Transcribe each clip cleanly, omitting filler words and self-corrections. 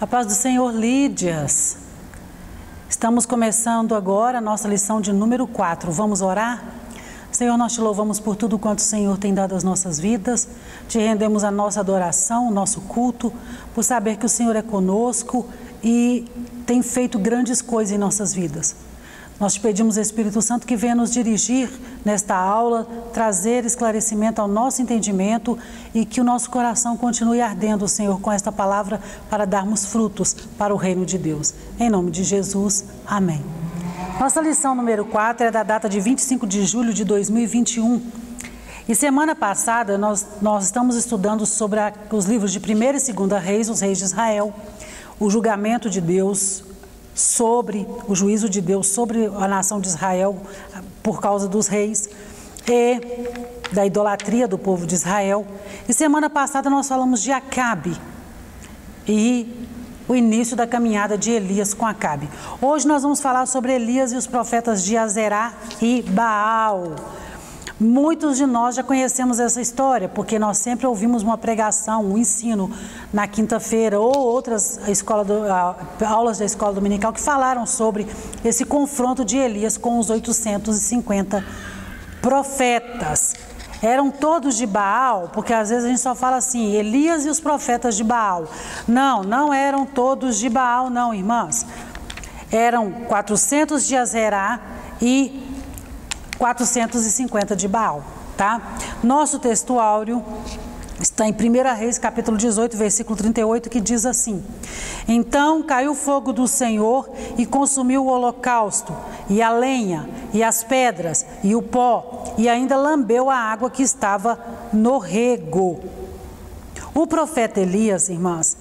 A paz do Senhor, Lídias. Estamos começando agora a nossa lição de número 4. Vamos orar? Senhor, nós te louvamos por tudo quanto o Senhor tem dado às nossas vidas. Te rendemos a nossa adoração, o nosso culto, por saber que o Senhor é conosco e tem feito grandes coisas em nossas vidas. Nós te pedimos, Espírito Santo, que venha nos dirigir nesta aula, trazer esclarecimento ao nosso entendimento e que o nosso coração continue ardendo, Senhor, com esta palavra para darmos frutos para o reino de Deus. Em nome de Jesus, amém. Nossa lição número 4 é da data de 25 de julho de 2021. E semana passada nós estamos estudando sobre os livros de 1ª e 2ª Reis, os reis de Israel, o julgamento de Deus, sobre o juízo de Deus sobre a nação de Israel por causa dos reis e da idolatria do povo de Israel. E semana passada nós falamos de Acabe e o início da caminhada de Elias com Acabe. Hoje nós vamos falar sobre Elias e os profetas de Azerá e Baal. Muitos de nós já conhecemos essa história, porque nós sempre ouvimos uma pregação, um ensino na quinta-feira ou outras aulas da escola dominical que falaram sobre esse confronto de Elias com os 850 profetas. Eram todos de Baal, porque às vezes a gente só fala assim, Elias e os profetas de Baal. Não eram todos de Baal não, irmãs. Eram 400 de Azerá e 450 de Baal, tá? Nosso textuário está em 1 Reis, capítulo 18, versículo 38, que diz assim: Então caiu o fogo do Senhor e consumiu o holocausto, e a lenha, e as pedras, e o pó, e ainda lambeu a água que estava no rego. O profeta Elias, irmãs,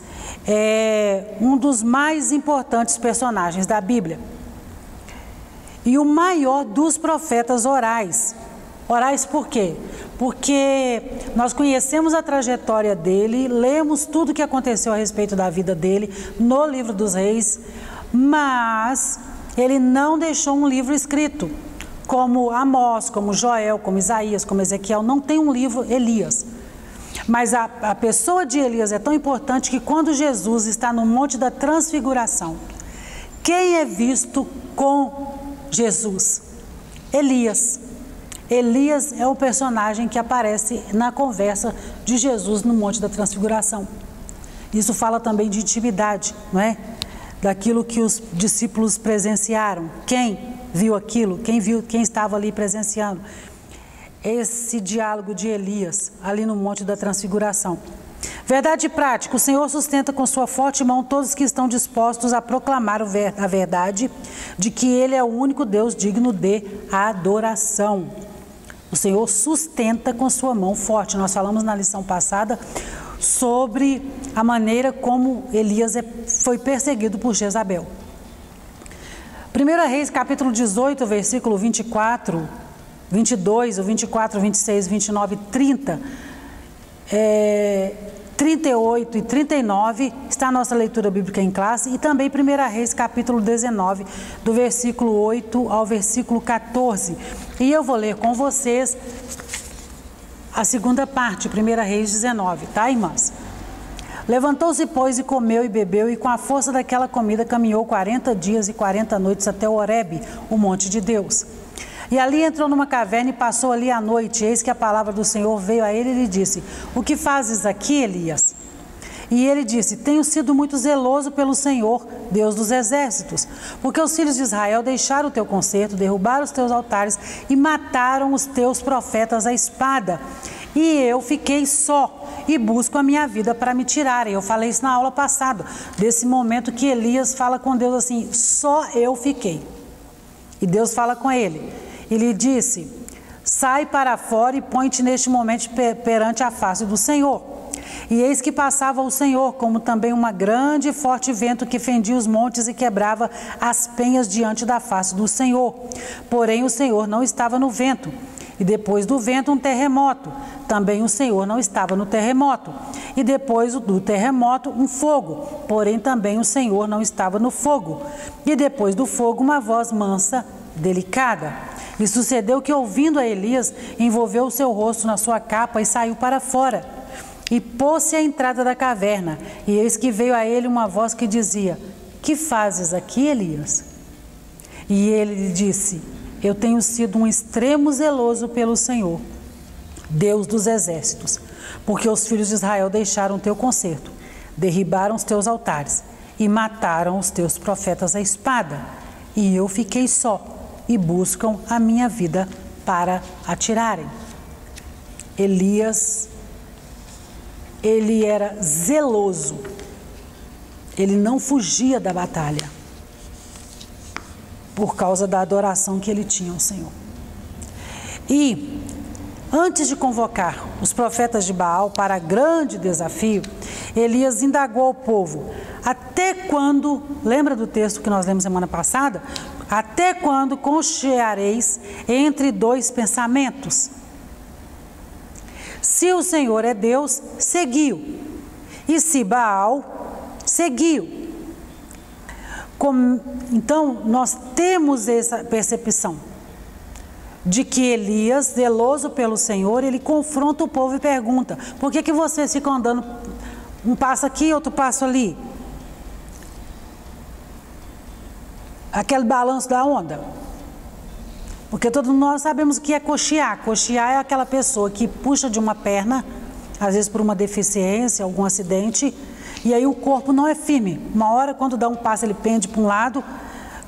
é um dos mais importantes personagens da Bíblia. E o maior dos profetas orais. Orais por quê? Porque nós conhecemos a trajetória dele, lemos tudo o que aconteceu a respeito da vida dele no livro dos reis, mas ele não deixou um livro escrito, como Amós, como Joel, como Isaías, como Ezequiel, não tem um livro Elias. Mas a pessoa de Elias é tão importante que quando Jesus está no Monte da Transfiguração, quem é visto com Jesus? Elias. Elias é o personagem que aparece na conversa de Jesus no Monte da Transfiguração. Isso fala também de intimidade, não é? Daquilo que os discípulos presenciaram. Quem viu aquilo? Quem estava ali presenciando? Esse diálogo de Elias ali no Monte da Transfiguração. Verdade prática, o Senhor sustenta com sua forte mão todos que estão dispostos a proclamar a verdade de que Ele é o único Deus digno de adoração. O Senhor sustenta com sua mão forte. Nós falamos na lição passada sobre a maneira como Elias foi perseguido por Jezabel. 1 Reis, capítulo 18, versículo 24, 22, 24, 26, 29 e 30, 38 e 39 está a nossa leitura bíblica em classe, e também 1 Reis capítulo 19, do versículo 8 ao versículo 14. E eu vou ler com vocês a segunda parte, 1 Reis 19, tá, irmãs? Levantou-se, pois, e comeu e bebeu, e com a força daquela comida caminhou 40 dias e 40 noites até Horebe, o monte de Deus. E ali entrou numa caverna e passou ali a noite. Eis que a palavra do Senhor veio a ele e lhe disse: O que fazes aqui, Elias? E ele disse: Tenho sido muito zeloso pelo Senhor, Deus dos exércitos, porque os filhos de Israel deixaram o teu concerto, derrubaram os teus altares e mataram os teus profetas à espada. E eu fiquei só e busco a minha vida para me tirarem. Eu falei isso na aula passada, desse momento que Elias fala com Deus assim: só eu fiquei. E Deus fala com ele. Ele disse: sai para fora e põe-te neste momento perante a face do Senhor. E eis que passava o Senhor, como também uma grande e forte vento que fendia os montes e quebrava as penhas diante da face do Senhor. Porém o Senhor não estava no vento. E depois do vento um terremoto. Também o Senhor não estava no terremoto. E depois do terremoto um fogo. Porém também o Senhor não estava no fogo. E depois do fogo uma voz mansa, delicada. E sucedeu que, ouvindo a Elias, envolveu o seu rosto na sua capa e saiu para fora. e pôs-se à entrada da caverna. E eis que veio a ele uma voz que dizia: que fazes aqui, Elias? E ele lhe disse: eu tenho sido um extremo zeloso pelo Senhor, Deus dos exércitos, porque os filhos de Israel deixaram o teu concerto, derribaram os teus altares e mataram os teus profetas à espada. E eu fiquei só, e buscam a minha vida para a tirarem. Elias, ele era zeloso, ele não fugia da batalha, por causa da adoração que ele tinha ao Senhor. E, antes de convocar os profetas de Baal para grande desafio, Elias indagou ao povo: até quando, lembra do texto que nós lemos semana passada? Até quando concheareis entre dois pensamentos? Se o Senhor é Deus, seguiu, e se Baal, seguiu. Então, nós temos essa percepção de que Elias, zeloso pelo Senhor, ele confronta o povo e pergunta: por que vocês ficam andando um passo aqui, outro passo ali? Aquele balanço da onda. Porque todos nós sabemos o que é cochear. Cochear é aquela pessoa que puxa de uma perna, às vezes por uma deficiência, algum acidente, e aí o corpo não é firme. Uma hora, quando dá um passo, ele pende para um lado,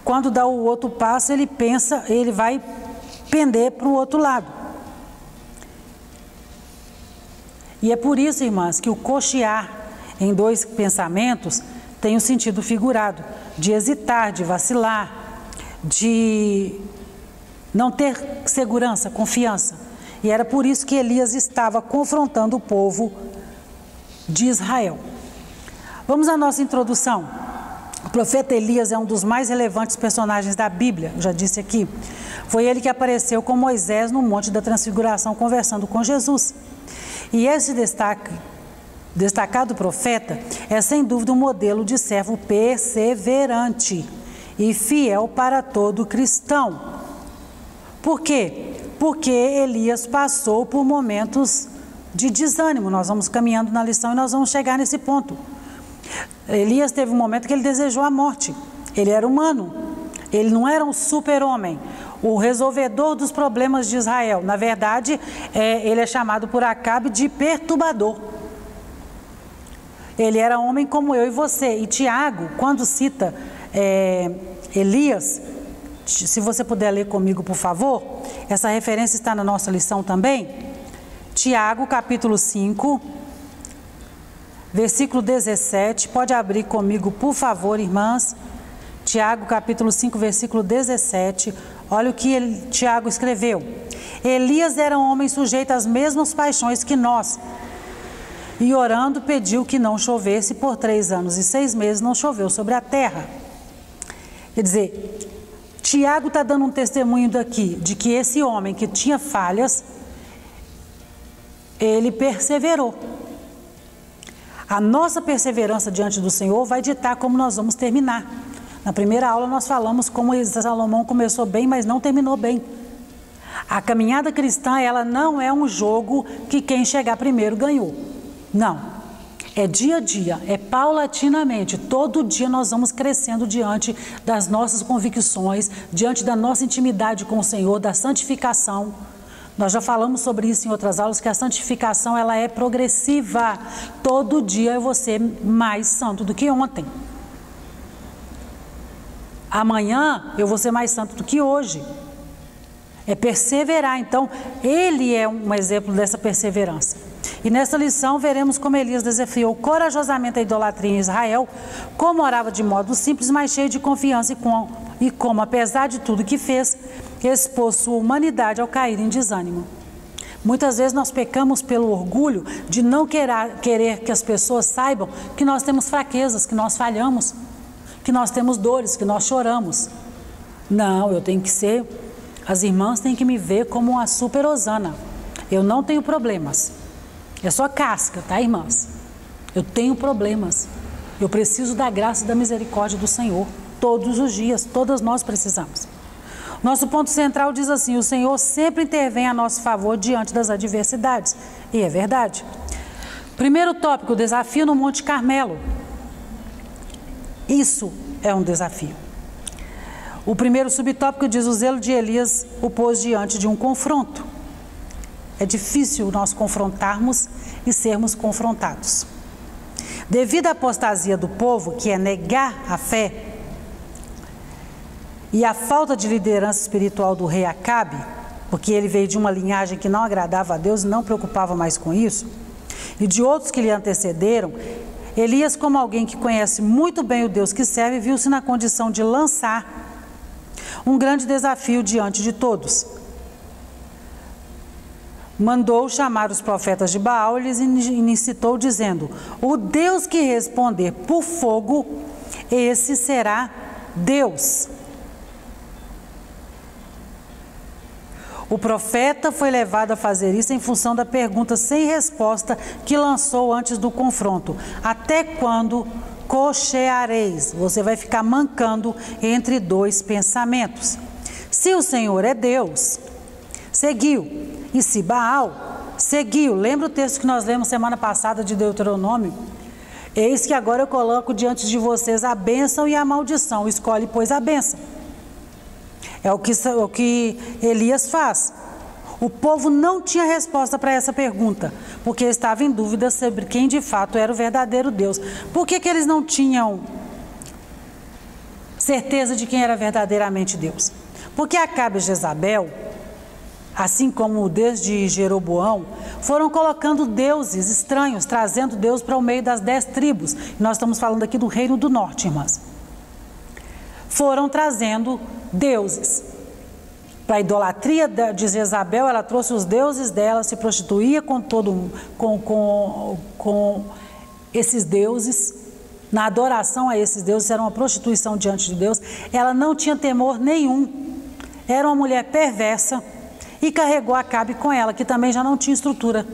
quando dá o outro passo, ele vai pender para o outro lado. E é por isso, irmãs, que o cochear em dois pensamentos tem um sentido figurado, de hesitar, de vacilar, de não ter segurança, confiança. E era por isso que Elias estava confrontando o povo de Israel. Vamos à nossa introdução. O profeta Elias é um dos mais relevantes personagens da Bíblia, eu já disse aqui. Foi ele que apareceu com Moisés no Monte da Transfiguração, conversando com Jesus. E esse destacado profeta é sem dúvida um modelo de servo perseverante e fiel para todo cristão. Por quê? Porque Elias passou por momentos de desânimo. Nós vamos caminhando na lição e nós vamos chegar nesse ponto. Elias teve um momento que ele desejou a morte. Ele era humano, ele não era um super-homem, o resolvedor dos problemas de Israel. Na verdade, ele é chamado por Acabe de perturbador. Ele era homem como eu e você. E Tiago, quando cita Elias, se você puder ler comigo, por favor, essa referência está na nossa lição também. Tiago, capítulo 5, versículo 17. Pode abrir comigo, por favor, irmãs. Tiago, capítulo 5, versículo 17. Olha o que Tiago escreveu. Elias era um homem sujeito às mesmas paixões que nós, e orando pediu que não chovesse por 3 anos e 6 meses, não choveu sobre a terra. Quer dizer, Tiago está dando um testemunho daqui, de que esse homem que tinha falhas, ele perseverou. A nossa perseverança diante do Senhor vai ditar como nós vamos terminar. Na primeira aula nós falamos como Salomão começou bem, mas não terminou bem. A caminhada cristã, ela não é um jogo que quem chegar primeiro ganhou. Não. É dia a dia, é paulatinamente. Todo dia nós vamos crescendo diante das nossas convicções, diante da nossa intimidade com o Senhor, da santificação. Nós já falamos sobre isso em outras aulas, que a santificação ela é progressiva. Todo dia eu vou ser mais santo do que ontem. Amanhã eu vou ser mais santo do que hoje. É perseverar. Então, ele é um exemplo dessa perseverança. E nessa lição veremos como Elias desafiou corajosamente a idolatria em Israel, como orava de modo simples, mas cheio de confiança e como, apesar de tudo que fez, expôs sua humanidade ao cair em desânimo. Muitas vezes nós pecamos pelo orgulho de não querer que as pessoas saibam que nós temos fraquezas, que nós falhamos, que nós temos dores, que nós choramos. Não, eu tenho que ser, as irmãs têm que me ver como uma super Osana. Eu não tenho problemas. É só casca, tá, irmãs? Eu tenho problemas. Eu preciso da graça e da misericórdia do Senhor. Todos os dias, todas nós precisamos. Nosso ponto central diz assim: o Senhor sempre intervém a nosso favor diante das adversidades. E é verdade. Primeiro tópico, desafio no Monte Carmelo. Isso é um desafio. O primeiro subtópico diz: o zelo de Elias o pôs diante de um confronto. É difícil nós confrontarmos e sermos confrontados. Devido à apostasia do povo, que é negar a fé, e a falta de liderança espiritual do rei Acabe, porque ele veio de uma linhagem que não agradava a Deus e não preocupava mais com isso, e de outros que lhe antecederam, Elias, como alguém que conhece muito bem o Deus que serve, viu-se na condição de lançar um grande desafio diante de todos. Mandou chamar os profetas de Baal e lhes incitou dizendo: o Deus que responder por fogo, esse será Deus. O profeta foi levado a fazer isso em função da pergunta sem resposta que lançou antes do confronto: até quando cocheareis? Você vai ficar mancando entre dois pensamentos. Se o Senhor é Deus, seguiu. E se Baal, seguiu. Lembra o texto que nós lemos semana passada de Deuteronômio? Eis que agora eu coloco diante de vocês a bênção e a maldição. Escolhe, pois, a bênção. É o que Elias faz. O povo não tinha resposta para essa pergunta, porque estava em dúvida sobre quem de fato era o verdadeiro Deus. Por que eles não tinham certeza de quem era verdadeiramente Deus? Porque Acabe e Jezabel, assim como desde Jeroboão, foram colocando deuses estranhos, trazendo Deus para o meio das 10 tribos. Nós estamos falando aqui do Reino do Norte, irmãs. Foram trazendo deuses. Para a idolatria de Jezabel, ela trouxe os deuses dela, se prostituía com esses deuses. Na adoração a esses deuses, era uma prostituição diante de Deus. Ela não tinha temor nenhum. Era uma mulher perversa. E carregou Acabe com ela, que também já não tinha estrutura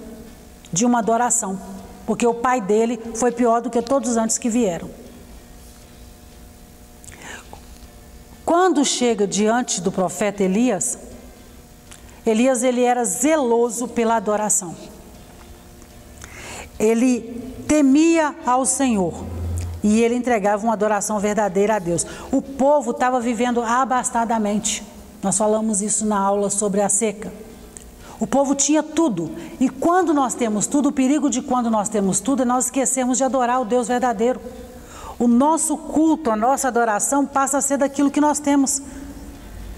de uma adoração, porque o pai dele foi pior do que todos antes que vieram. Quando chega diante do profeta Elias, ele era zeloso pela adoração. Ele temia ao Senhor e ele entregava uma adoração verdadeira a Deus. O povo estava vivendo abastadamente. Nós falamos isso na aula sobre a seca. O povo tinha tudo. E quando nós temos tudo, o perigo de quando nós temos tudo é nós esquecermos de adorar o Deus verdadeiro. O nosso culto, a nossa adoração passa a ser daquilo que nós temos,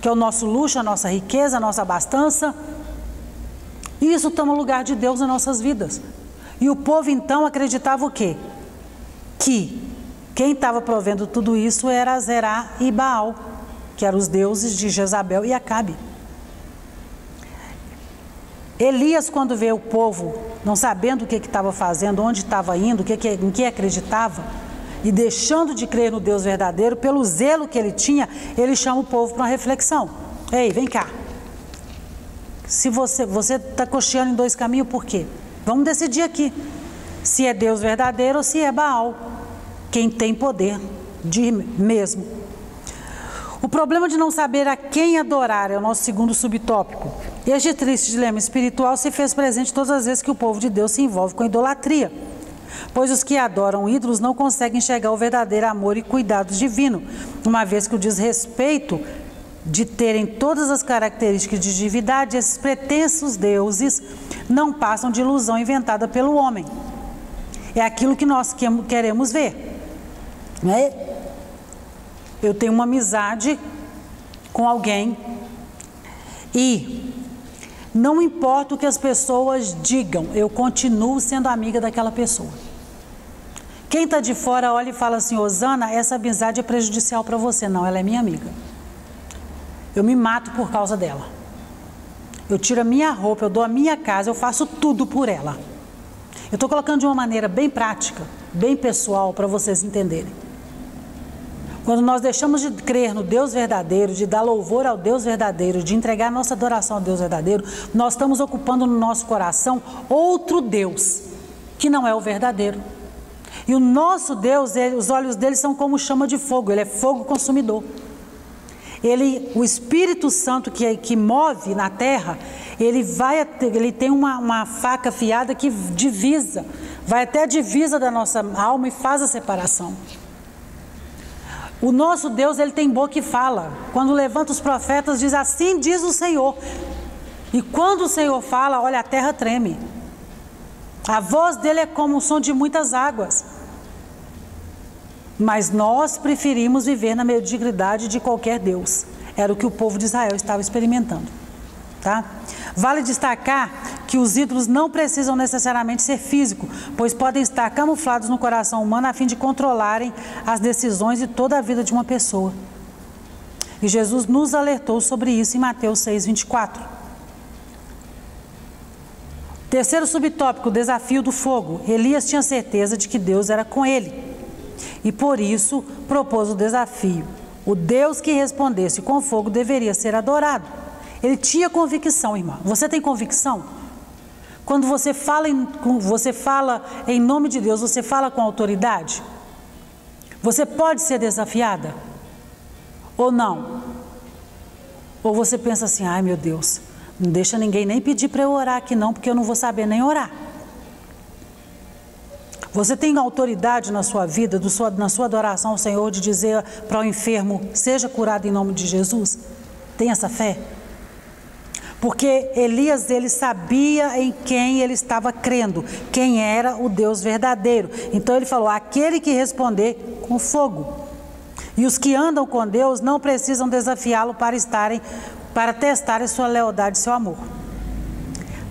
que é o nosso luxo, a nossa riqueza, a nossa abastança. E isso toma lugar de Deus nas nossas vidas. E o povo então acreditava o quê? Que quem estava provendo tudo isso era Zerá e Baal, que eram os deuses de Jezabel e Acabe. Elias, quando vê o povo não sabendo o que estava fazendo, onde estava indo, em que acreditava, e deixando de crer no Deus verdadeiro, pelo zelo que ele tinha, ele chama o povo para uma reflexão. Ei, vem cá. Se você está cocheando em dois caminhos, por quê? Vamos decidir aqui, se é Deus verdadeiro ou se é Baal, quem tem poder mesmo. O problema de não saber a quem adorar é o nosso segundo subtópico. Este triste dilema espiritual se fez presente todas as vezes que o povo de Deus se envolve com idolatria, pois os que adoram ídolos não conseguem enxergar o verdadeiro amor e cuidado divino, uma vez que o desrespeito de terem todas as características de divindade, esses pretensos deuses não passam de ilusão inventada pelo homem. É aquilo que nós queremos ver, né? Eu tenho uma amizade com alguém e não importa o que as pessoas digam, eu continuo sendo amiga daquela pessoa. Quem está de fora olha e fala assim: Osana, essa amizade é prejudicial para você. Não, ela é minha amiga. Eu me mato por causa dela. Eu tiro a minha roupa, eu dou a minha casa, eu faço tudo por ela. Eu estou colocando de uma maneira bem prática, bem pessoal, para vocês entenderem. Quando nós deixamos de crer no Deus verdadeiro, de dar louvor ao Deus verdadeiro, de entregar nossa adoração ao Deus verdadeiro, nós estamos ocupando no nosso coração outro Deus, que não é o verdadeiro. E o nosso Deus, os olhos dele são como chama de fogo, ele é fogo consumidor. O Espírito Santo que move na terra, ele tem uma faca afiada que divisa vai até a divisa da nossa alma e faz a separação. O nosso Deus, ele tem boca e fala. Quando levanta os profetas, diz assim diz o Senhor. E quando o Senhor fala, olha, a terra treme. A voz dele é como o som de muitas águas. Mas nós preferimos viver na mediocridade de qualquer Deus. Era o que o povo de Israel estava experimentando. Tá? Vale destacar que os ídolos não precisam necessariamente ser físicos, pois podem estar camuflados no coração humano a fim de controlarem as decisões e toda a vida de uma pessoa. E Jesus nos alertou sobre isso em Mateus 6:24. Terceiro subtópico, o desafio do fogo. Elias tinha certeza de que Deus era com ele e por isso propôs o desafio. O Deus que respondesse com fogo deveria ser adorado. Ele tinha convicção, irmão. Você tem convicção? Quando você fala em nome de Deus, você fala com autoridade? Você pode ser desafiada? Ou não? Ou você pensa assim, ai meu Deus, não deixa ninguém nem pedir para eu orar aqui não, porque eu não vou saber nem orar. Você tem autoridade na sua vida, na sua adoração ao Senhor, de dizer para o enfermo, seja curado em nome de Jesus? Tem essa fé? Porque Elias, ele sabia em quem ele estava crendo, quem era o Deus verdadeiro. Então ele falou, aquele que responder com fogo. E os que andam com Deus não precisam desafiá-lo para testarem sua lealdade e seu amor.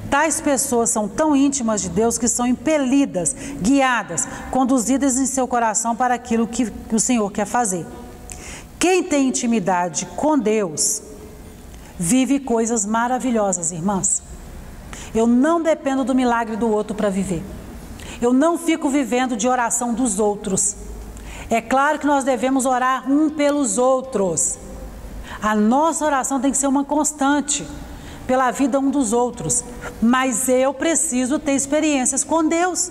Tais pessoas são tão íntimas de Deus que são impelidas, guiadas, conduzidas em seu coração para aquilo que o Senhor quer fazer. Quem tem intimidade com Deus vive coisas maravilhosas, irmãs. Eu não dependo do milagre do outro para viver. Eu não fico vivendo de oração dos outros. É claro que nós devemos orar um pelos outros. A nossa oração tem que ser uma constante pela vida um dos outros. Mas eu preciso ter experiências com Deus.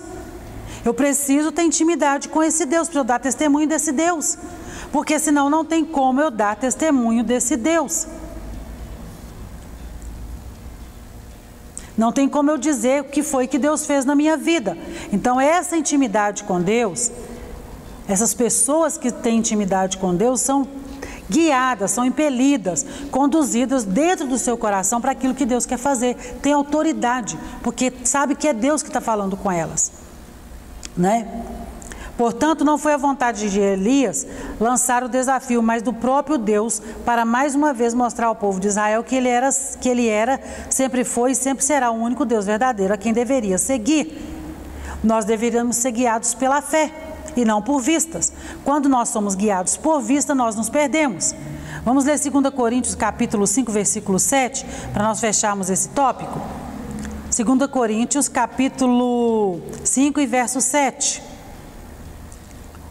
Eu preciso ter intimidade com esse Deus para eu dar testemunho desse Deus. Porque senão não tem como eu dar testemunho desse Deus. Não tem como eu dizer o que foi que Deus fez na minha vida. Então essa intimidade com Deus, essas pessoas que têm intimidade com Deus são guiadas, são impelidas, conduzidas dentro do seu coração para aquilo que Deus quer fazer. Tem autoridade, porque sabe que é Deus que está falando com elas, né? Portanto, não foi a vontade de Elias lançar o desafio, mas do próprio Deus, para mais uma vez mostrar ao povo de Israel que ele era, sempre foi e sempre será o único Deus verdadeiro a quem deveria seguir. Nós deveríamos ser guiados pela fé e não por vistas. Quando nós somos guiados por vista, nós nos perdemos. Vamos ler 2 Coríntios capítulo 5, versículo 7, para nós fecharmos esse tópico. 2 Coríntios capítulo 5 e verso 7.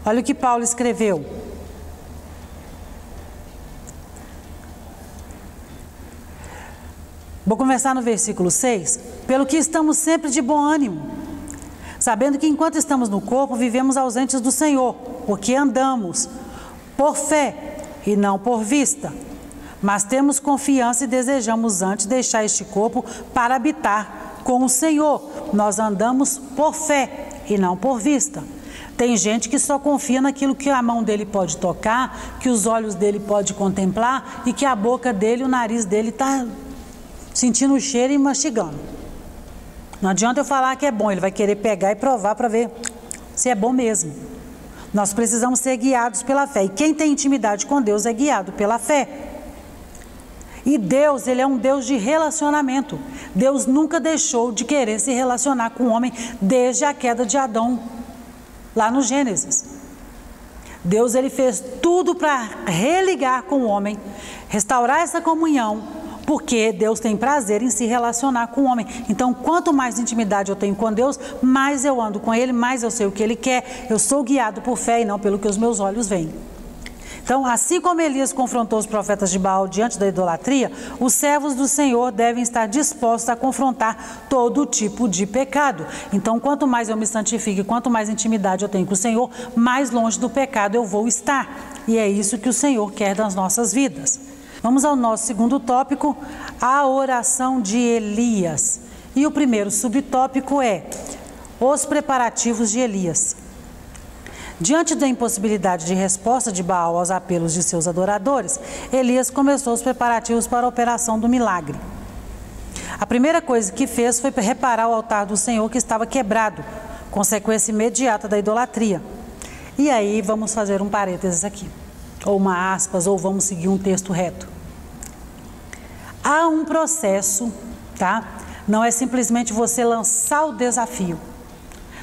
Olha o que Paulo escreveu. Vou começar no versículo 6. Pelo que estamos sempre de bom ânimo, sabendo que enquanto estamos no corpo, vivemos ausentes do Senhor, porque andamos por fé e não por vista. Mas temos confiança e desejamos antes deixar este corpo para habitar com o Senhor. Nós andamos por fé e não por vista. Tem gente que só confia naquilo que a mão dele pode tocar, que os olhos dele pode contemplar e que a boca dele, o nariz dele está sentindo o cheiro e mastigando. Não adianta eu falar que é bom, ele vai querer pegar e provar para ver se é bom mesmo. Nós precisamos ser guiados pela fé. E quem tem intimidade com Deus é guiado pela fé. E Deus, ele é um Deus de relacionamento. Deus nunca deixou de querer se relacionar com o homem desde a queda de Adão. Lá no Gênesis, Deus ele fez tudo para religar com o homem, restaurar essa comunhão, porque Deus tem prazer em se relacionar com o homem. Então, quanto mais intimidade eu tenho com Deus, mais eu ando com Ele, mais eu sei o que Ele quer. Eu sou guiado por fé e não pelo que os meus olhos veem. Então, assim como Elias confrontou os profetas de Baal diante da idolatria, os servos do Senhor devem estar dispostos a confrontar todo tipo de pecado. Então, quanto mais eu me santifico, quanto mais intimidade eu tenho com o Senhor, mais longe do pecado eu vou estar. E é isso que o Senhor quer das nossas vidas. Vamos ao nosso segundo tópico, a oração de Elias. E o primeiro subtópico é os preparativos de Elias. Diante da impossibilidade de resposta de Baal aos apelos de seus adoradores, Elias começou os preparativos para a operação do milagre. A primeira coisa que fez foi reparar o altar do Senhor que estava quebrado, consequência imediata da idolatria. E aí vamos fazer um parênteses aqui, ou uma aspas, ou vamos seguir um texto reto. Há um processo, tá? Não é simplesmente você lançar o desafio.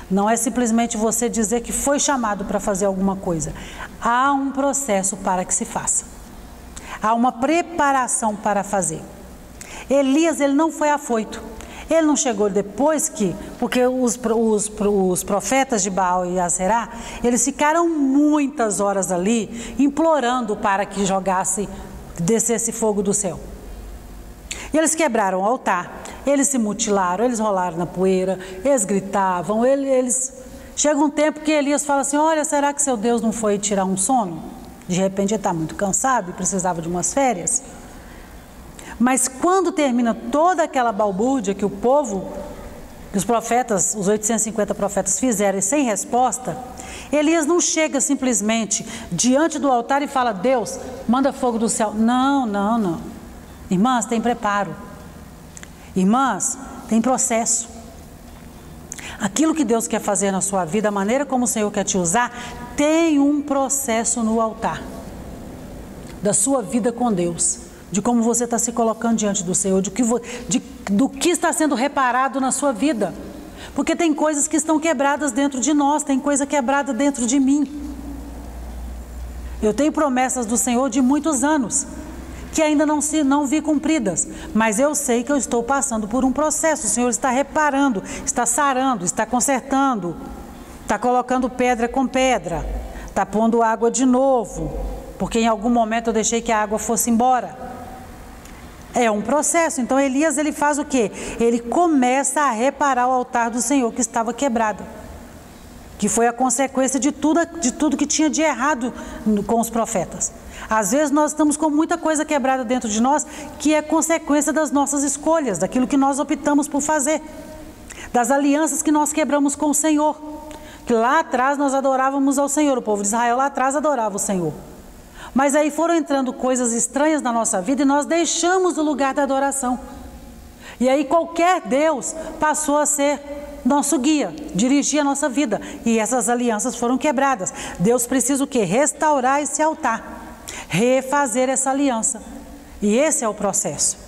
Não é simplesmente você dizer que foi chamado para fazer alguma coisa. Há um processo para que se faça. Há uma preparação para fazer. Elias, ele não foi afoito. Ele não chegou depois que, porque os profetas de Baal e Aserá, eles ficaram muitas horas ali implorando para que descesse fogo do céu. E eles quebraram o altar, eles se mutilaram, eles rolaram na poeira, eles gritavam, Chega um tempo que Elias fala assim, olha, será que seu Deus não foi tirar um sono? De repente ele está muito cansado e precisava de umas férias. Mas quando termina toda aquela balbúrdia que o povo, que os profetas, os 850 profetas fizeram sem resposta, Elias não chega simplesmente diante do altar e fala, Deus, manda fogo do céu. Não. Irmãs, tem preparo. Irmãs, tem processo. Aquilo que Deus quer fazer na sua vida, a maneira como o Senhor quer te usar, tem um processo no altar da sua vida com Deus, de como você está se colocando diante do Senhor, do que está sendo reparado na sua vida. Porque tem coisas que estão quebradas dentro de nós, tem coisa quebrada dentro de mim. Eu tenho promessas do Senhor de muitos anos, que ainda não vi cumpridas, mas eu sei que eu estou passando por um processo. O Senhor está reparando, está sarando, está consertando, está colocando pedra com pedra, está pondo água de novo, porque em algum momento eu deixei que a água fosse embora. É um processo. Então Elias, ele faz o quê? Ele começa a reparar o altar do Senhor que estava quebrado, que foi a consequência de tudo que tinha de errado com os profetas. Às vezes nós estamos com muita coisa quebrada dentro de nós, que é consequência das nossas escolhas, daquilo que nós optamos por fazer, das alianças que nós quebramos com o Senhor, que lá atrás nós adorávamos ao Senhor, o povo de Israel lá atrás adorava o Senhor. Mas aí foram entrando coisas estranhas na nossa vida e nós deixamos o lugar da adoração. E aí qualquer Deus passou a ser nosso guia, dirigir a nossa vida. E essas alianças foram quebradas. Deus precisa o quê? Restaurar esse altar, refazer essa aliança. E esse é o processo.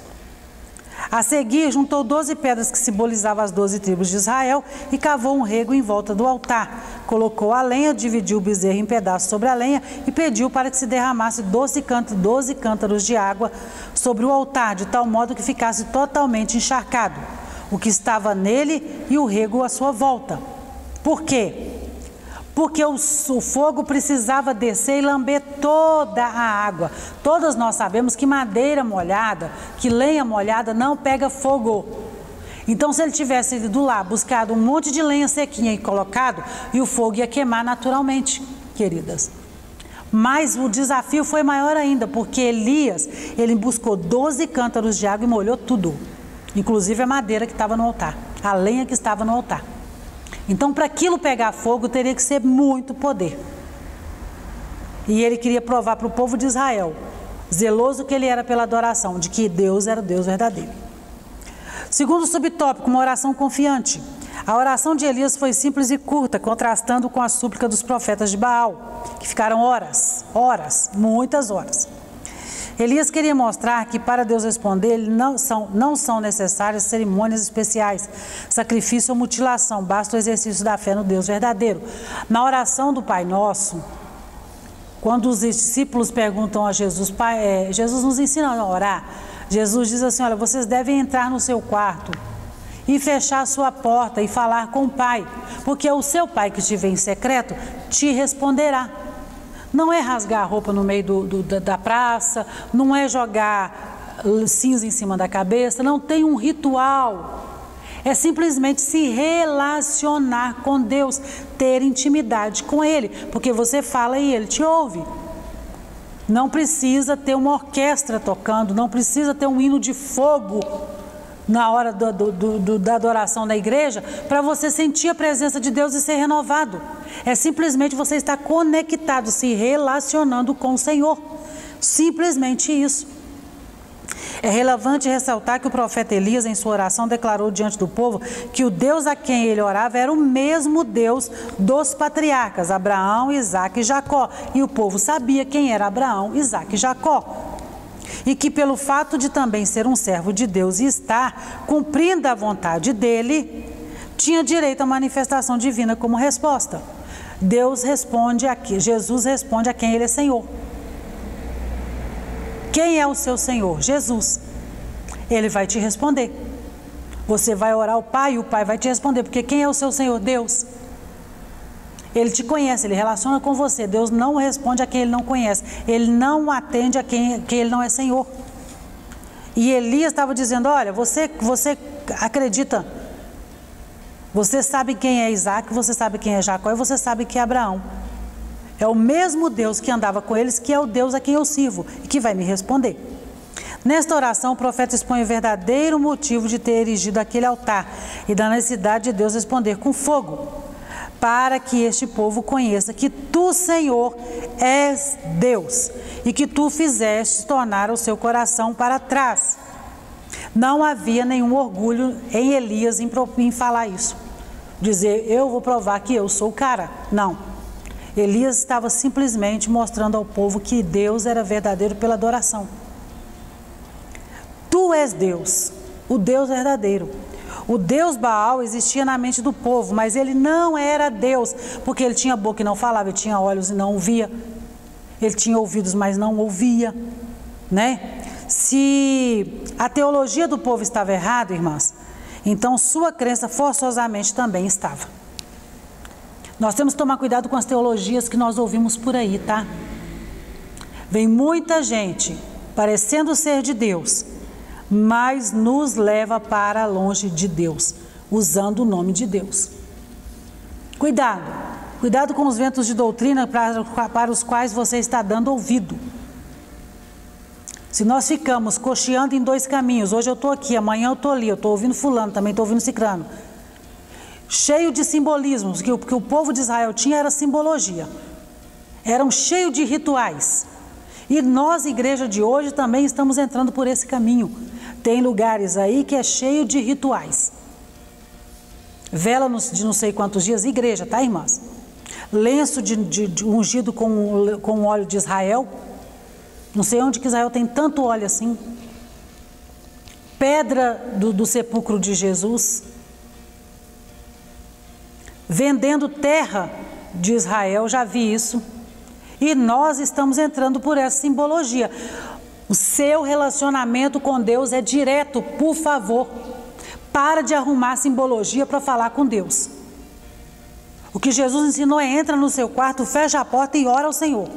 A seguir, juntou 12 pedras que simbolizavam as 12 tribos de Israel e cavou um rego em volta do altar. Colocou a lenha, dividiu o bezerro em pedaços sobre a lenha e pediu para que se derramasse 12 cântaros de água sobre o altar, de tal modo que ficasse totalmente encharcado o que estava nele e o rego à sua volta. Por quê? Porque o fogo precisava descer e lamber toda a água. Todas nós sabemos que madeira molhada, que lenha molhada não pega fogo. Então se ele tivesse ido lá, buscado um monte de lenha sequinha e colocado, e o fogo ia queimar naturalmente, queridas. Mas o desafio foi maior ainda, porque Elias, ele buscou 12 cântaros de água e molhou tudo, inclusive a madeira que estava no altar, a lenha que estava no altar. Então, para aquilo pegar fogo, teria que ser muito poder. E ele queria provar para o povo de Israel, zeloso que ele era pela adoração, de que Deus era o Deus verdadeiro. Segundo subtópico, uma oração confiante. A oração de Elias foi simples e curta, contrastando com a súplica dos profetas de Baal, que ficaram horas, muitas horas. Elias queria mostrar que para Deus responder, não são necessárias cerimônias especiais, sacrifício ou mutilação, basta o exercício da fé no Deus verdadeiro. Na oração do Pai Nosso, quando os discípulos perguntam a Jesus, Jesus nos ensina a orar, Jesus diz assim, olha, vocês devem entrar no seu quarto e fechar a sua porta e falar com o Pai, porque o seu Pai que estiver em secreto te responderá. Não é rasgar a roupa no meio da praça, não é jogar cinza em cima da cabeça, não tem um ritual. É simplesmente se relacionar com Deus, ter intimidade com Ele, porque você fala e Ele te ouve. Não precisa ter uma orquestra tocando, não precisa ter um hino de fogo na hora da adoração na igreja, para você sentir a presença de Deus e ser renovado. É simplesmente você estar conectado, se relacionando com o Senhor. Simplesmente isso. É relevante ressaltar que o profeta Elias, em sua oração, declarou diante do povo que o Deus a quem ele orava era o mesmo Deus dos patriarcas, Abraão, Isaque e Jacó. E o povo sabia quem era Abraão, Isaque e Jacó. E que pelo fato de também ser um servo de Deus e estar cumprindo a vontade dele, tinha direito à manifestação divina como resposta. Deus responde aqui, Jesus responde a quem ele é Senhor. Quem é o seu Senhor? Jesus. Ele vai te responder. Você vai orar ao Pai e o Pai vai te responder, porque quem é o seu Senhor? Deus. Ele te conhece, ele relaciona com você. Deus não responde a quem ele não conhece. Ele não atende a quem ele não é Senhor. E Elias estava dizendo, olha, você acredita, você sabe quem é Isaque, você sabe quem é Jacó e você sabe quem é Abraão. É o mesmo Deus que andava com eles, que é o Deus a quem eu sirvo e que vai me responder. Nesta oração, o profeta expõe o verdadeiro motivo de ter erigido aquele altar e da necessidade de Deus responder com fogo, para que este povo conheça que tu, Senhor, és Deus e que tu fizeste tornar o seu coração para trás. Não havia nenhum orgulho em Elias em falar isso, dizer, eu vou provar que eu sou o cara. Não. Elias estava simplesmente mostrando ao povo que Deus era verdadeiro pela adoração. Tu és Deus, o Deus verdadeiro. O Deus Baal existia na mente do povo, mas ele não era Deus, porque ele tinha boca e não falava, ele tinha olhos e não via, ele tinha ouvidos, mas não ouvia, né? Se a teologia do povo estava errada, irmãs, então sua crença forçosamente também estava. Nós temos que tomar cuidado com as teologias que nós ouvimos por aí, tá? Vem muita gente parecendo ser de Deus, mas nos leva para longe de Deus, usando o nome de Deus. Cuidado com os ventos de doutrina para os quais você está dando ouvido. Se nós ficamos cocheando em dois caminhos, hoje eu estou aqui, amanhã eu estou ali, eu estou ouvindo fulano, também estou ouvindo cicrano, cheio de simbolismos, que o povo de Israel tinha era simbologia, eram cheios de rituais, e nós, igreja de hoje, também estamos entrando por esse caminho. Tem lugares aí que é cheio de rituais, vela de não sei quantos dias, igreja, tá, irmãs? Lenço de ungido com óleo de Israel, não sei onde que Israel tem tanto óleo assim, pedra do sepulcro de Jesus, vendendo terra de Israel, já vi isso. E nós estamos entrando por essa simbologia. O seu relacionamento com Deus é direto, por favor. Para de arrumar simbologia para falar com Deus. O que Jesus ensinou é: entra no seu quarto, fecha a porta e ora ao Senhor.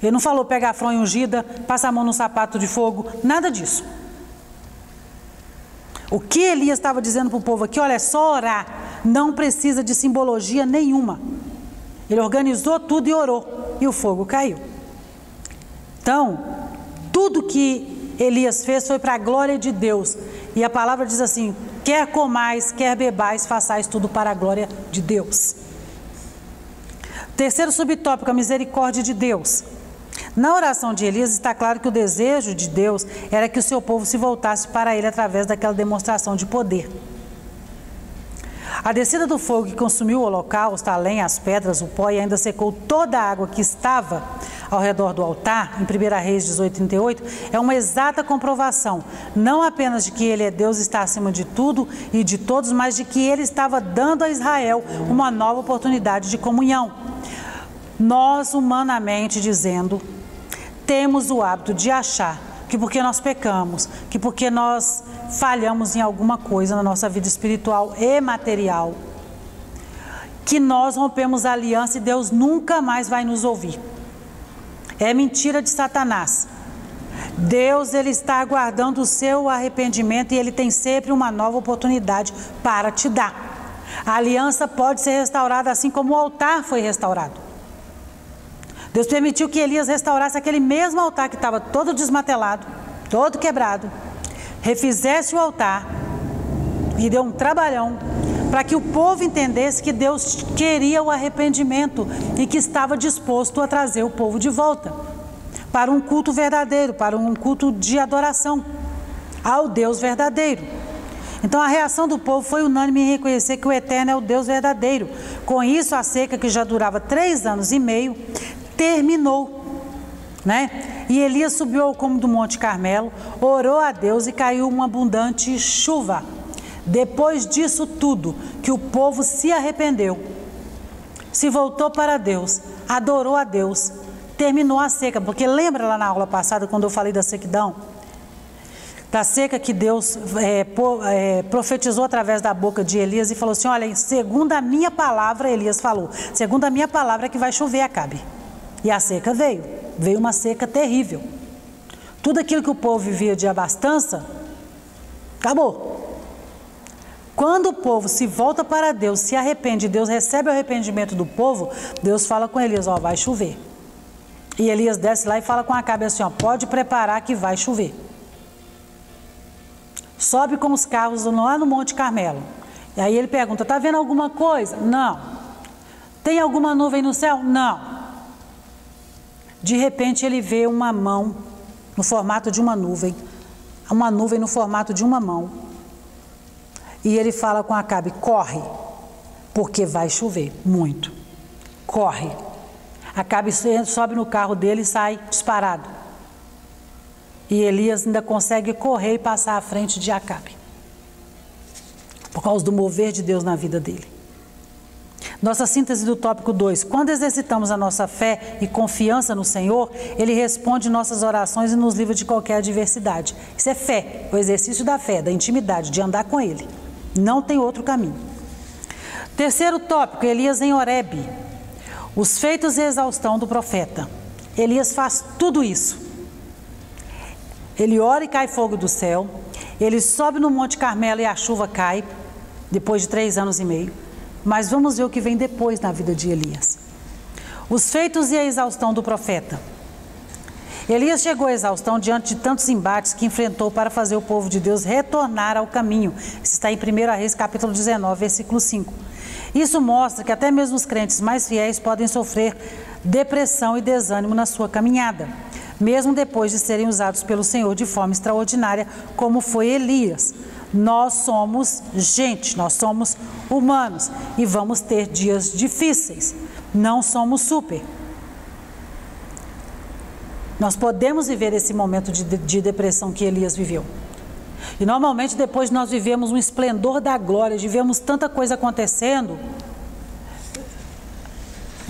Ele não falou pega a fronha ungida, passa a mão no sapato de fogo, nada disso. O que Elias estava dizendo para o povo aqui, olha, é só orar, não precisa de simbologia nenhuma. Ele organizou tudo e orou, e o fogo caiu. Então, tudo que Elias fez foi para a glória de Deus. E a palavra diz assim: quer comais, quer bebais, façais tudo para a glória de Deus. Terceiro subtópico, a misericórdia de Deus. Na oração de Elias está claro que o desejo de Deus era que o seu povo se voltasse para ele através daquela demonstração de poder. A descida do fogo que consumiu o holocausto, a lenha, as pedras, o pó e ainda secou toda a água que estava ao redor do altar, em 1 Reis 18:38, é uma exata comprovação, não apenas de que ele é Deus e está acima de tudo e de todos, mas de que ele estava dando a Israel uma nova oportunidade de comunhão. Nós, humanamente dizendo, temos o hábito de achar que porque nós pecamos, que porque nós falhamos em alguma coisa na nossa vida espiritual e material, que nós rompemos a aliança e Deus nunca mais vai nos ouvir. É mentira de Satanás. Deus, ele está aguardando o seu arrependimento e ele tem sempre uma nova oportunidade para te dar. A aliança pode ser restaurada assim como o altar foi restaurado. Deus permitiu que Elias restaurasse aquele mesmo altar que estava todo desmatelado, todo quebrado, refizesse o altar, e deu um trabalhão para que o povo entendesse que Deus queria o arrependimento e que estava disposto a trazer o povo de volta para um culto verdadeiro, para um culto de adoração ao Deus verdadeiro. Então a reação do povo foi unânime em reconhecer que o Eterno é o Deus verdadeiro. Com isso, a seca, que já durava 3 anos e meio, terminou, né? E Elias subiu ao cume do Monte Carmelo, orou a Deus e caiu uma abundante chuva. Depois disso tudo, que o povo se arrependeu, se voltou para Deus, adorou a Deus, terminou a seca. Porque lembra lá na aula passada, quando eu falei da sequidão? Da seca que Deus profetizou através da boca de Elias e falou assim: olha, segundo a minha palavra, Elias falou, segundo a minha palavra é que vai chover, Acabe. E a seca veio uma seca terrível. Tudo aquilo que o povo vivia de abastança, acabou. Quando o povo se volta para Deus, se arrepende, Deus recebe o arrependimento do povo, Deus fala com Elias: ó, vai chover. E Elias desce lá e fala com Acabe assim: ó, pode preparar que vai chover. Sobe com os carros lá no Monte Carmelo. E aí ele pergunta: está vendo alguma coisa? Não. Tem alguma nuvem no céu? Não. De repente ele vê uma mão no formato de uma nuvem no formato de uma mão. E ele fala com Acabe: corre, porque vai chover muito. Corre. Acabe sobe no carro dele e sai disparado. E Elias ainda consegue correr e passar à frente de Acabe, por causa do mover de Deus na vida dele. Nossa síntese do tópico 2. Quando exercitamos a nossa fé e confiança no Senhor, Ele responde nossas orações e nos livra de qualquer adversidade. Isso é fé, o exercício da fé, da intimidade, de andar com Ele. Não tem outro caminho. Terceiro tópico, Elias em Horebe. Os feitos e a exaustão do profeta. Elias faz tudo isso. Ele ora e cai fogo do céu. Ele sobe no Monte Carmelo e a chuva cai, depois de 3 anos e meio. Mas vamos ver o que vem depois na vida de Elias. Os feitos e a exaustão do profeta. Elias chegou à exaustão diante de tantos embates que enfrentou para fazer o povo de Deus retornar ao caminho. Isso está em 1 Reis, capítulo 19, versículo 5. Isso mostra que até mesmo os crentes mais fiéis podem sofrer depressão e desânimo na sua caminhada, mesmo depois de serem usados pelo Senhor de forma extraordinária, como foi Elias. Nós somos gente, nós somos humanos e vamos ter dias difíceis. Não somos super. Nós podemos viver esse momento de depressão que Elias viveu. E normalmente depois nós vivemos um esplendor da glória, vivemos tanta coisa acontecendo,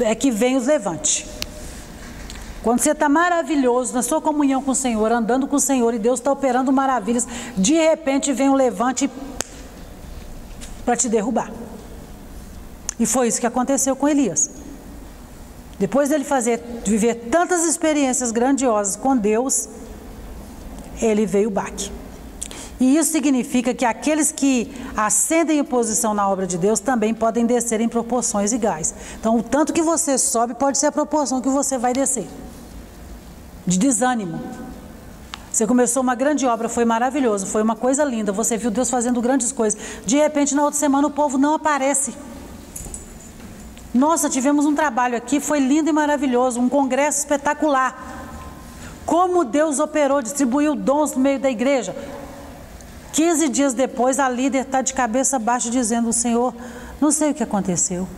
é que vem os levantes. Quando você está maravilhoso na sua comunhão com o Senhor, andando com o Senhor e Deus está operando maravilhas, de repente vem um levante para te derrubar. E foi isso que aconteceu com Elias. Depois dele viver tantas experiências grandiosas com Deus, ele veio o baque. E isso significa que aqueles que ascendem em posição na obra de Deus também podem descer em proporções iguais. Então, o tanto que você sobe pode ser a proporção que você vai descer. De desânimo. Você começou uma grande obra, foi maravilhoso, foi uma coisa linda, você viu Deus fazendo grandes coisas. De repente, na outra semana, o povo não aparece. Nossa, tivemos um trabalho aqui, foi lindo e maravilhoso, um congresso espetacular. Como Deus operou, distribuiu dons no meio da igreja. 15 dias depois, a líder está de cabeça baixa dizendo: Senhor, não sei o que aconteceu.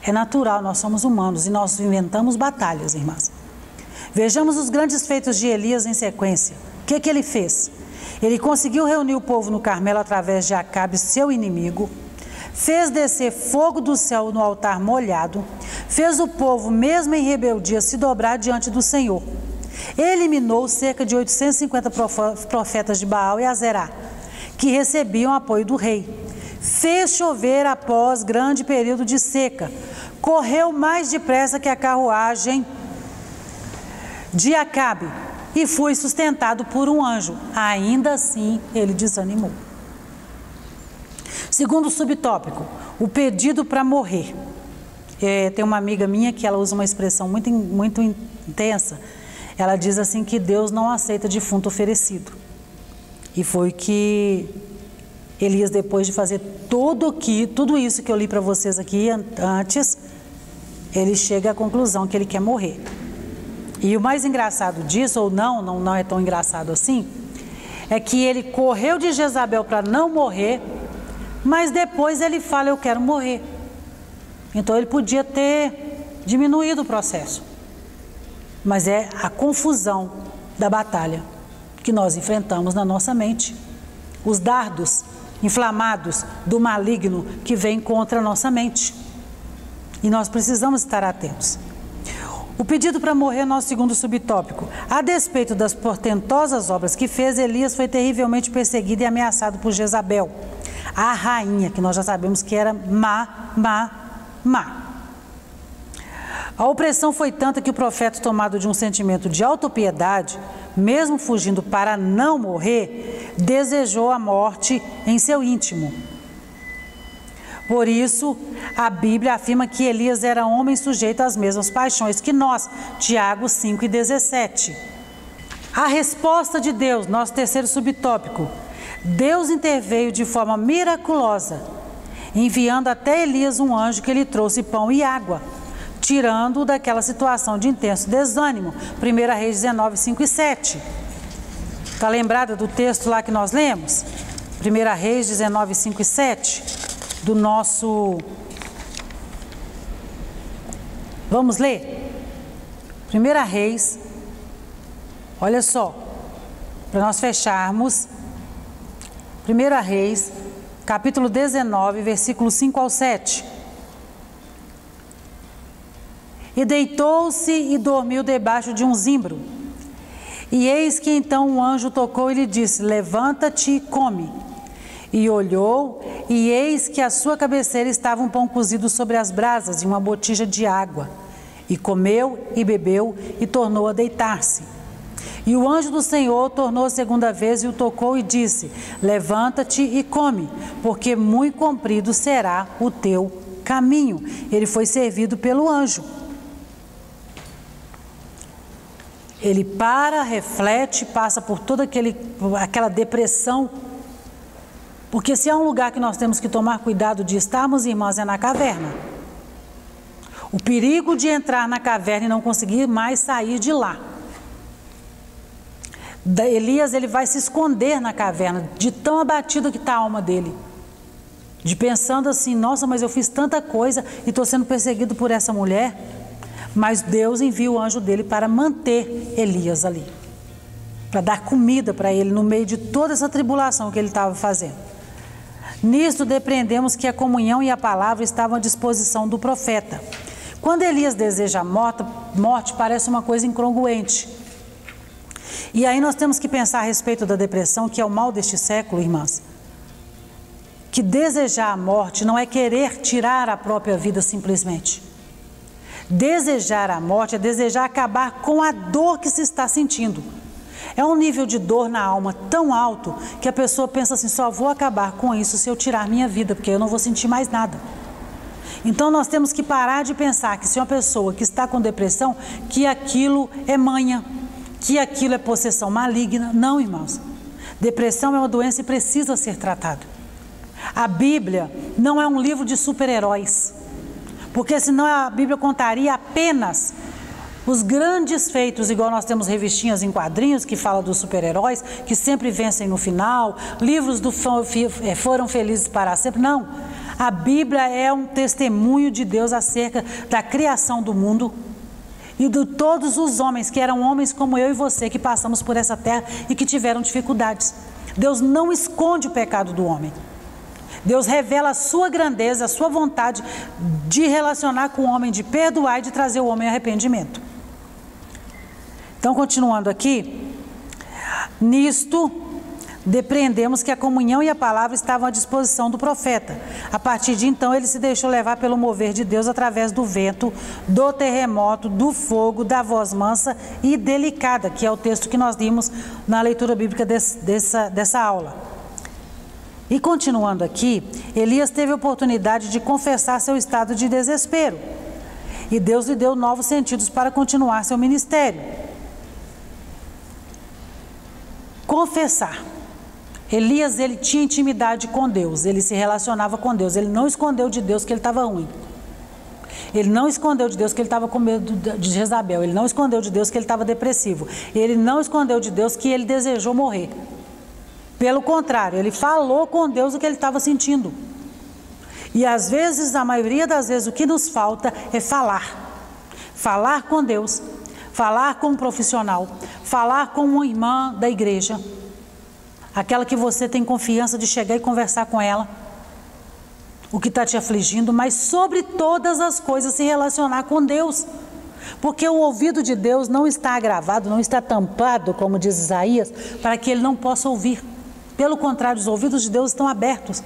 É natural, nós somos humanos e nós inventamos batalhas, irmãs. Vejamos os grandes feitos de Elias em sequência. O que ele fez? Ele conseguiu reunir o povo no Carmelo através de Acabe, seu inimigo. Fez descer fogo do céu no altar molhado, fez o povo, mesmo em rebeldia, se dobrar diante do Senhor. Eliminou cerca de 850 profetas de Baal e Azerá, que recebiam apoio do rei. Fez chover após grande período de seca. Correu mais depressa que a carruagem de Acabe e foi sustentado por um anjo. Ainda assim, ele desanimou. Segundo subtópico, o pedido para morrer. Tem uma amiga minha que ela usa uma expressão muito intensa. ela diz assim que Deus não aceita defunto oferecido. E foi que Elias, depois de fazer tudo isso que eu li para vocês aqui antes, ele chega à conclusão que ele quer morrer. E o mais engraçado disso, ou não é tão engraçado assim, é que ele correu de Jezabel para não morrer, mas depois ele fala, eu quero morrer. Então ele podia ter diminuído o processo. Mas é a confusão da batalha que nós enfrentamos na nossa mente. Os dardos inflamados do maligno que vem contra a nossa mente. E nós precisamos estar atentos. O pedido para morrer é nosso segundo subtópico. A despeito das portentosas obras que fez, Elias foi terrivelmente perseguido e ameaçado por Jezabel, a rainha, que nós já sabemos que era má. A opressão foi tanta que o profeta, tomado de um sentimento de autopiedade, mesmo fugindo para não morrer, desejou a morte em seu íntimo. Por isso, a Bíblia afirma que Elias era homem sujeito às mesmas paixões que nós, Tiago 5:17. A resposta de Deus, nosso terceiro subtópico. Deus interveio de forma miraculosa, enviando até Elias um anjo que lhe trouxe pão e água, tirando-o daquela situação de intenso desânimo. 1 Reis 19, 5 e 7. Está lembrada do texto lá que nós lemos? 1 Reis 19, 5 e 7. Do nosso... Vamos ler? 1 Reis, olha só, para nós fecharmos. 1 Reis, capítulo 19, versículos 5 ao 7. E deitou-se e dormiu debaixo de um zimbro. E eis que então um anjo tocou e lhe disse, levanta-te e come. E olhou, e eis que à sua cabeceira estava um pão cozido sobre as brasas e uma botija de água. E comeu e bebeu e tornou a deitar-se. E o anjo do Senhor tornou a segunda vez e o tocou e disse, levanta-te e come, porque muito comprido será o teu caminho. Ele foi servido pelo anjo. Ele para, reflete, passa por toda aquela depressão. Porque se há um lugar que nós temos que tomar cuidado de estarmos, irmãos, é na caverna. O perigo de entrar na caverna e não conseguir mais sair de lá. Elias, ele vai se esconder na caverna, de tão abatido que está a alma dele. De pensando assim, nossa, mas eu fiz tanta coisa e estou sendo perseguido por essa mulher. Mas Deus envia o anjo dele para manter Elias ali. Para dar comida para ele no meio de toda essa tribulação que ele estava fazendo. Nisto depreendemos que a comunhão e a palavra estavam à disposição do profeta. Quando Elias deseja a morte parece uma coisa incongruente. E aí nós temos que pensar a respeito da depressão, que é o mal deste século, irmãs. Que desejar a morte não é querer tirar a própria vida simplesmente. Desejar a morte é desejar acabar com a dor que se está sentindo. É um nível de dor na alma tão alto que a pessoa pensa assim, só vou acabar com isso se eu tirar minha vida, porque eu não vou sentir mais nada. Então nós temos que parar de pensar que se uma pessoa que está com depressão, que aquilo é manha, que aquilo é possessão maligna. Não, irmãos. Depressão é uma doença e precisa ser tratada. A Bíblia não é um livro de super-heróis. Porque senão a Bíblia contaria apenas os grandes feitos, igual nós temos revistinhas em quadrinhos que falam dos super-heróis, que sempre vencem no final, livros do Foram Felizes para Sempre. Não, a Bíblia é um testemunho de Deus acerca da criação do mundo e de todos os homens, que eram homens como eu e você, que passamos por essa terra e que tiveram dificuldades. Deus não esconde o pecado do homem. Deus revela a sua grandeza, a sua vontade de relacionar com o homem, de perdoar e de trazer o homem ao arrependimento. Então, continuando aqui, nisto depreendemos que a comunhão e a palavra estavam à disposição do profeta. A partir de então, ele se deixou levar pelo mover de Deus através do vento, do terremoto, do fogo, da voz mansa e delicada, que é o texto que nós vimos na leitura bíblica dessa aula. E continuando aqui, Elias teve a oportunidade de confessar seu estado de desespero. E Deus lhe deu novos sentidos para continuar seu ministério. confessar. Elias, ele tinha intimidade com Deus, ele se relacionava com Deus, ele não escondeu de Deus que ele estava ruim. Ele não escondeu de Deus que ele estava com medo de Jezabel, ele não escondeu de Deus que ele estava depressivo, ele não escondeu de Deus que ele desejou morrer. Pelo contrário, ele falou com Deus o que ele estava sentindo. E às vezes, a maioria das vezes, o que nos falta é falar. Falar com Deus, falar com um profissional, falar com uma irmã da igreja, aquela que você tem confiança de chegar e conversar com ela, o que está te afligindo, mas sobre todas as coisas se relacionar com Deus. Porque o ouvido de Deus não está agravado, não está tampado, como diz Isaías, para que ele não possa ouvir. Pelo contrário, os ouvidos de Deus estão abertos.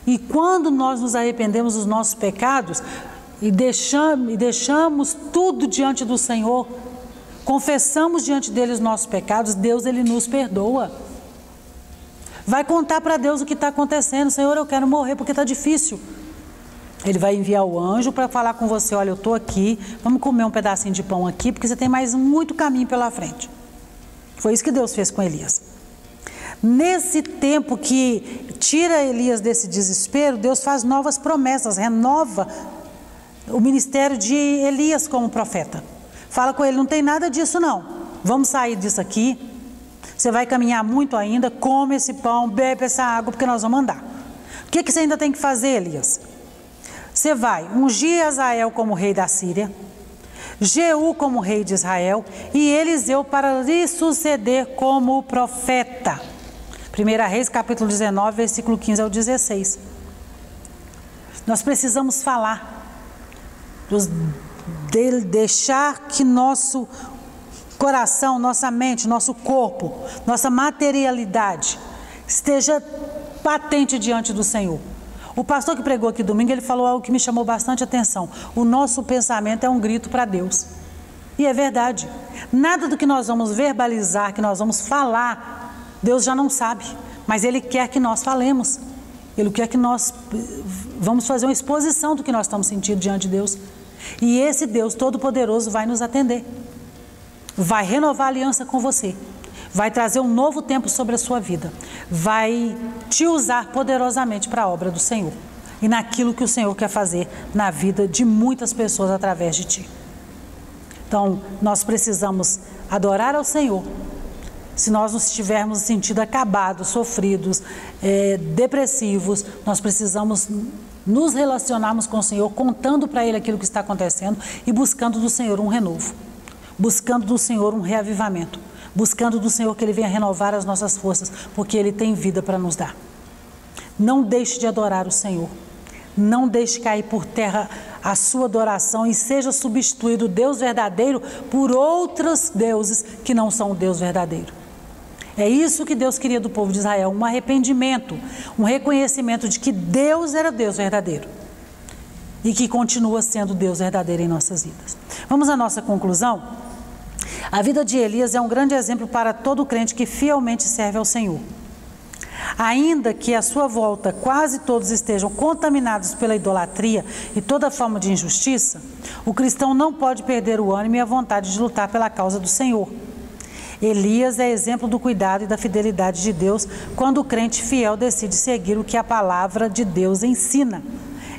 E quando nós nos arrependemos dos nossos pecados e deixamos tudo diante do Senhor, confessamos diante dele os nossos pecados, Deus, ele nos perdoa. Vai contar para Deus o que está acontecendo. Senhor, eu quero morrer porque está difícil. Ele vai enviar o anjo para falar com você: olha, eu estou aqui, vamos comer um pedacinho de pão aqui, porque você tem mais muito caminho pela frente. Foi isso que Deus fez com Elias. Nesse tempo que tira Elias desse desespero, Deus faz novas promessas, renova o ministério de Elias como profeta. Fala com ele: não tem nada disso não, vamos sair disso aqui, você vai caminhar muito ainda, come esse pão, bebe essa água, porque nós vamos andar. O que você ainda tem que fazer, Elias? Você vai ungir Azael como rei da Síria, Jeú como rei de Israel e Eliseu para lhe suceder como profeta. 1 Reis capítulo 19, versículo 15 ao 16. Nós precisamos falar, deixar que nosso coração, nossa mente, nosso corpo, nossa materialidade esteja patente diante do Senhor. O pastor que pregou aqui domingo, ele falou algo que me chamou bastante atenção. O nosso pensamento é um grito para Deus. E é verdade. Nada do que nós vamos verbalizar, que nós vamos falar, Deus já não sabe. Mas Ele quer que nós falemos. Ele quer que nós vamos fazer uma exposição do que nós estamos sentindo diante de Deus. E esse Deus Todo-Poderoso vai nos atender. Vai renovar a aliança com você. Vai trazer um novo tempo sobre a sua vida. Vai te usar poderosamente para a obra do Senhor. E naquilo que o Senhor quer fazer na vida de muitas pessoas através de ti. Então, nós precisamos adorar ao Senhor. Se nós nos estivermos sentindo acabados, sofridos, depressivos, nós precisamos nos relacionarmos com o Senhor, contando para Ele aquilo que está acontecendo e buscando do Senhor um renovo. Buscando do Senhor um reavivamento. Buscando do Senhor que Ele venha renovar as nossas forças, porque Ele tem vida para nos dar. Não deixe de adorar o Senhor. Não deixe cair por terra a sua adoração e seja substituído o Deus verdadeiro por outros deuses que não são o Deus verdadeiro. É isso que Deus queria do povo de Israel, um arrependimento, um reconhecimento de que Deus era Deus verdadeiro e que continua sendo Deus verdadeiro em nossas vidas. Vamos à nossa conclusão? A vida de Elias é um grande exemplo para todo crente que fielmente serve ao Senhor. Ainda que à sua volta quase todos estejam contaminados pela idolatria e toda forma de injustiça, o cristão não pode perder o ânimo e a vontade de lutar pela causa do Senhor. Elias é exemplo do cuidado e da fidelidade de Deus quando o crente fiel decide seguir o que a palavra de Deus ensina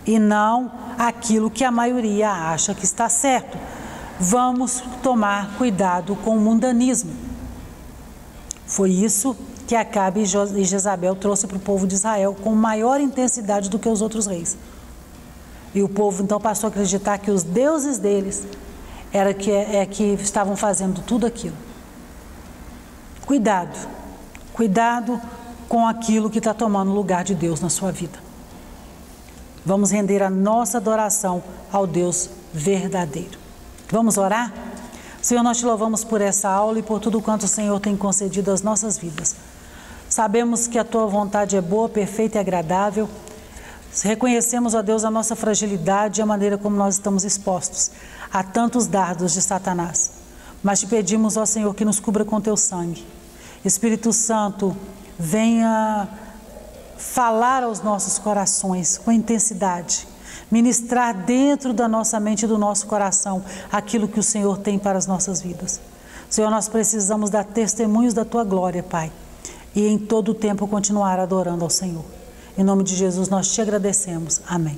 e não aquilo que a maioria acha que está certo. Vamos tomar cuidado com o mundanismo. Foi isso que Acabe e Jezabel trouxe para o povo de Israel com maior intensidade do que os outros reis. E o povo então passou a acreditar que os deuses deles que estavam fazendo tudo aquilo. Cuidado com aquilo que está tomando o lugar de Deus na sua vida. Vamos render a nossa adoração ao Deus verdadeiro. Vamos orar? Senhor, nós te louvamos por essa aula e por tudo quanto o Senhor tem concedido às nossas vidas. Sabemos que a tua vontade é boa, perfeita e agradável. Reconhecemos, ó Deus, a nossa fragilidade e a maneira como nós estamos expostos a tantos dardos de Satanás. Mas te pedimos, ó Senhor, que nos cubra com teu sangue. Espírito Santo, venha falar aos nossos corações com intensidade. Ministrar dentro da nossa mente e do nosso coração aquilo que o Senhor tem para as nossas vidas. Senhor, nós precisamos dar testemunhos da tua glória, Pai. e em todo o tempo continuar adorando ao Senhor. Em nome de Jesus nós te agradecemos. Amém.